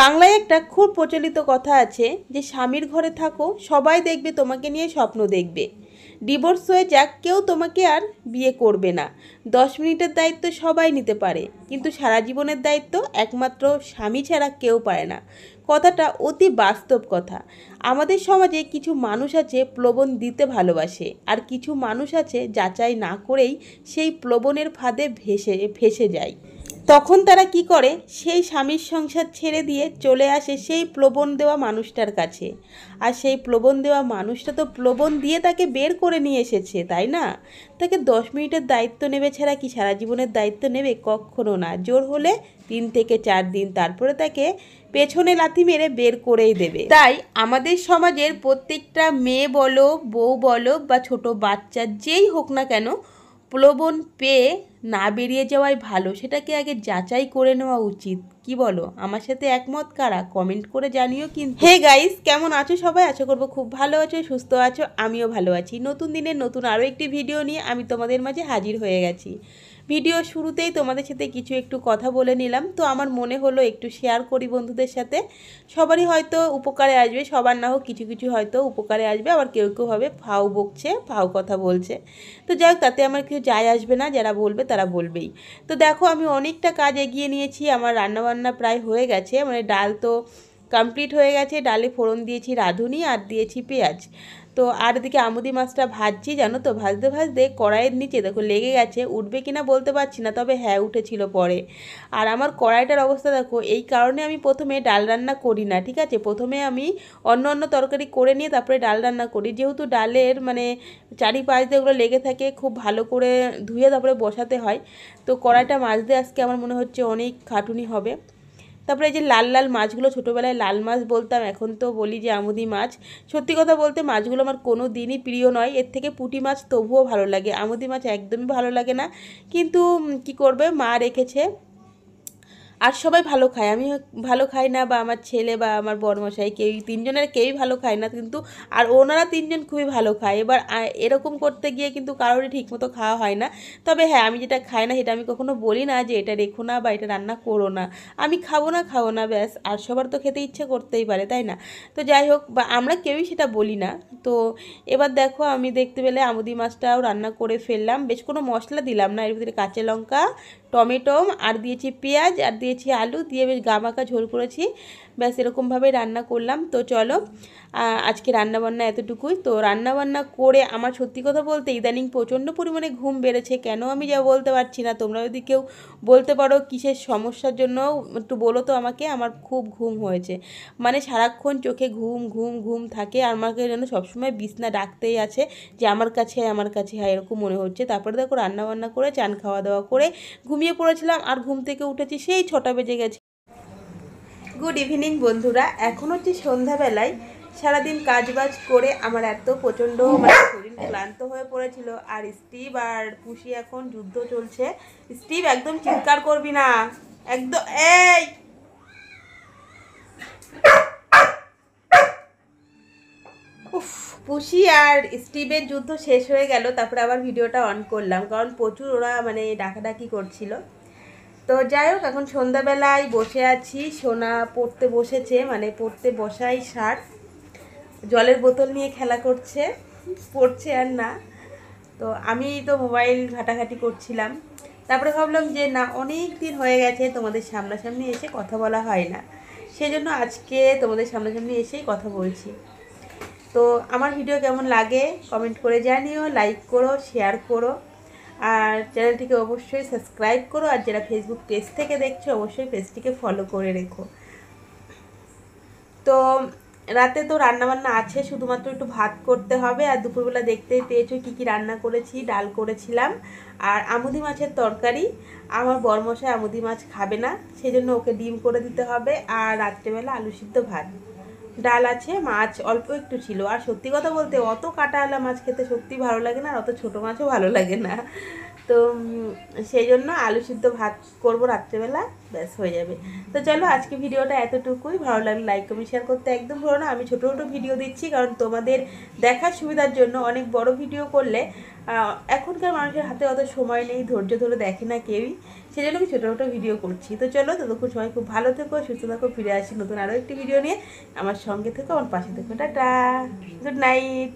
বাংলায় একটা খুব প্রচলিত কথা আছে যে স্বামীর ঘরে থাকো সবাই দেখবে তোমাকে নিয়ে স্বপ্ন দেখবে, ডিভোর্স হয়ে যাক কেউ তোমাকে আর বিয়ে করবে না। 10 মিনিটের দায়িত্ব সবাই নিতে পারে, কিন্তু সারা জীবনের দায়িত্ব একমাত্র স্বামী ছাড়া কেউ পারে না। কথাটা অতি বাস্তব কথা। আমাদের সমাজে কিছু মানুষ আছে প্রলোভন দিতে ভালোবাসে, আর কিছু মানুষ আছে যাচাই না করেই সেই প্রলোভনের ফাঁদে ফেসে যায়। তখন তারা কি করে, সেই স্বামীর সংসার ছেড়ে দিয়ে চলে আসে সেই প্রলোভন দেওয়া মানুষটার কাছে। আর সেই প্রলোভন দেওয়া মানুষটা তো প্রলোভন দিয়ে তাকে বের করে নিয়ে এসেছে, তাই না? তাকে 10 মিনিটের দায়িত্ব নেবে ছাড়া কি সারা জীবনের দায়িত্ব নেবে? কখনো না। জোর হলে 3 থেকে 4 দিন, তারপরে তাকে পেছনে লাথি মেরে বের করেই দেবে। তাই আমাদের সমাজের প্রত্যেকটা মেয়ে বলো, বউ বলো বা ছোট বাচ্চা যেই হোক না কেন, প্রলোভন পেয়ে না বেরিয়ে যাওয়াই ভালো। সেটাকে আগে যাচাই করে নেওয়া উচিত। কি বলো? আমার সাথে একমত কারা? কমেন্ট করে জানিও কিন্তু। হে গাইস, কেমন আছো সবাই? আশা করবো খুব ভালো আছো, সুস্থ আছো। আমিও ভালো আছি। নতুন দিনের নতুন আরও একটি ভিডিও নিয়ে আমি তোমাদের মাঝে হাজির হয়ে গেছি। ভিডিও শুরুতেই তোমাদের সাথে কিছু একটু কথা বলে নিলাম, তো আমার মনে হলো একটু শেয়ার করি বন্ধুদের সাথে। সবারই হয়তো উপকারে আসবে, সবার না হোক কিছু কিছু হয়তো উপকারে আসবে, আবার কেউ কেউ হবে ফাও বকছে, ফাও কথা বলছে। তো যাই হোক, তাতে আমার কিছু যায় আসবে না, যারা বলবে তারা বলবেই। তো দেখো, আমি অনেকটা কাজ এগিয়ে নিয়েছি। আমার রান্নাবান্না প্রায় হয়ে গেছে, মানে ডাল তো কমপ্লিট হয়ে গেছে। ডালে ফোড়ন দিয়েছি রাঁধুনি আর দিয়েছি পেঁয়াজ। তো আর এদিকে আমুদি মাছটা ভাজছি, জানো তো, ভাজতে ভাজতে কড়াইয়ের নিচে দেখো লেগে গেছে। উঠবে কিনা বলতে পারছি না, তবে হ্যাঁ উঠেছিল পরে। আর আমার কড়াইটার অবস্থা দেখো। এই কারণে আমি প্রথমে ডাল রান্না করি না, ঠিক আছে? প্রথমে আমি অন্য অন্য তরকারি করে নিয়ে তারপরে ডাল রান্না করি, যেহেতু ডালের মানে চারিপাশ দিয়ে ওগুলো লেগে থাকে, খুব ভালো করে ধুয়ে তারপরে বসাতে হয়। তো কড়াইটা মাজতে আজকে আমার মনে হচ্ছে অনেক খাটুনি হবে। তারপরে এই যে লাল লাল মাছগুলো, ছোটোবেলায় লাল মাছ বলতাম, এখন তো বলি যে আমুদি মাছ। সত্যি কথা বলতে মাছগুলো আমার কোনো দিনই প্রিয় নয়। এর থেকে পুঁটি মাছ তবুও ভালো লাগে, আমুদি মাছ একদমই ভালো লাগে না। কিন্তু কি করবে, মা রেখেছে। আর সবাই ভালো খায়, আমি ভালো খাই না, বা আমার ছেলে বা আমার বড়মশাই কেউই, তিনজনের কেউই ভালো খায় না কিন্তু। আর ওনারা তিনজন খুবই ভালো খায়। এবার এরকম করতে গিয়ে কিন্তু কারোরই ঠিকমতো খাওয়া হয় না। তবে হ্যাঁ, আমি যেটা খাই না সেটা আমি কখনো বলি না যে এটা রেখো না বা এটা রান্না করো না। আমি খাবো না ব্যাস। আর সবার তো খেতে ইচ্ছে করতেই পারে, তাই না? তো যাই হোক, বা আমরা কেউই সেটা বলি না। তো এবার দেখো, আমি দেখতে পেলে আমুদি মাছটাও রান্না করে ফেললাম। বেশ কোনো মশলা দিলাম না, এর ভিতরে কাঁচা লঙ্কা, টমেটো আর দিয়েছি পেঁয়াজ আর দিয়েছি আলু দিয়ে বেশ গামাখা ঝোল করেছি। ব্যাস এরকমভাবে রান্না করলাম। তো চলো, আজকে রান্নাবান্না এতটুকুই। তো রান্নাবান্না করে আমার সত্যি কথা বলতে ইদানিং প্রচণ্ড পরিমাণে ঘুম বেড়েছে, কেন আমি যা বলতে পারছি না। তোমরা যদি কেউ বলতে পারো কিসের সমস্যার জন্য, একটু বলো তো আমাকে। আমার খুব ঘুম হয়েছে, মানে সারাক্ষণ চোখে ঘুম ঘুম ঘুম থাকে। আর আমাকে যেন সবসময় বিছনা ডাকতেই আছে যে আমার কাছে আমার কাছে, হ্যাঁ এরকম মনে হচ্ছে। তারপরে দেখো রান্নাবান্না করে চান খাওয়া দাওয়া করে ঘুমিয়ে পড়েছিলাম, আর ঘুম থেকে উঠেছি সেই 6টা বেজে গেছে। গুড ইভিনিং বন্ধুরা। এখন হচ্ছে সন্ধ্যাবেলায়। সারাদিন কাজবাজ করে আমার এত প্রচণ্ড মানে শরীর ক্লান্ত হয়ে পড়েছিল। আর স্টিভ আর পুষি এখন যুদ্ধ চলছে। স্টিভ একদম চিৎকার করবি না, একদম। এই উফ, পুষি আর স্টিভের যুদ্ধ শেষ হয়ে গেল, তারপরে আবার ভিডিওটা অন করলাম, কারণ প্রচুর ওরা মানে ডাকাডাকি করছিল। তো যাই হোক, এখন সন্ধ্যাবেলায় বসে আছি। সোনা পড়তে বসেছে, মানে পড়তে বসাই সার, জলের বোতল নিয়ে খেলা করছে, পড়ছে আর না। তো আমি তো মোবাইল ঘাটাঘাটি করছিলাম। তারপরে ভাবলাম যে না, অনেক দিন হয়ে গেছে তোমাদের সামনাসামনি এসে কথা বলা হয় না, সেজন্য আজকে তোমাদের সামনাসামনি এসেই কথা বলছি। তো আমার ভিডিও কেমন লাগে কমেন্ট করে জানিও, লাইক করো, শেয়ার করো, আর চ্যানেলটিকে অবশ্যই সাবস্ক্রাইব করো। আর যারা ফেসবুক পেজ থেকে দেখছো অবশ্যই পেজটিকে ফলো করে রেখো। তো রাতে তো রান্নাবান্না আছে, শুধুমাত্র একটু ভাত করতে হবে। আর দুপুরবেলা দেখতেই পেয়েছো কী কী রান্না করেছি। ডাল করেছিলাম আর আমুদি মাছের তরকারি। আমার বরমশাই আমুদি মাছ খাবে না, সেজন্য ওকে ডিম করে দিতে হবে। আর রাত্রেবেলা আলু সিদ্ধ ভাত, ডাল আছে, মাছ অল্প একটু ছিল। আর সত্যি কথা বলতে অত কাঁটাওয়ালা মাছ খেতে সত্যি ভালো লাগে না, আর অত ছোটো মাছও ভালো লাগে না। তো সেই জন্য আলু সিদ্ধ ভাত করবো রাত্রেবেলা, ব্যাস হয়ে যাবে। তো চলো, আজকে ভিডিওটা এতটুকুই। ভালো লাগলে লাইক কমেন্ট শেয়ার করতে একদম ভুলো না। আমি ছোটো ছোটো ভিডিও দিচ্ছি কারণ তোমাদের দেখার সুবিধার জন্য। অনেক বড় ভিডিও করলে এখনকার মানুষের হাতে অত সময় নেই, ধৈর্য ধরে দেখে না কেউই, সেই জন্য আমি ছোটো ছোটো ভিডিও করছি। তো চলো, ততক্ষণ সবাই খুব ভালো থেকো, সুস্থ থাকো, ফিরে আসি নতুন আরও একটি ভিডিও নিয়ে। আমার সঙ্গে থেকো, আমার পাশে থেকো। Tata, good night.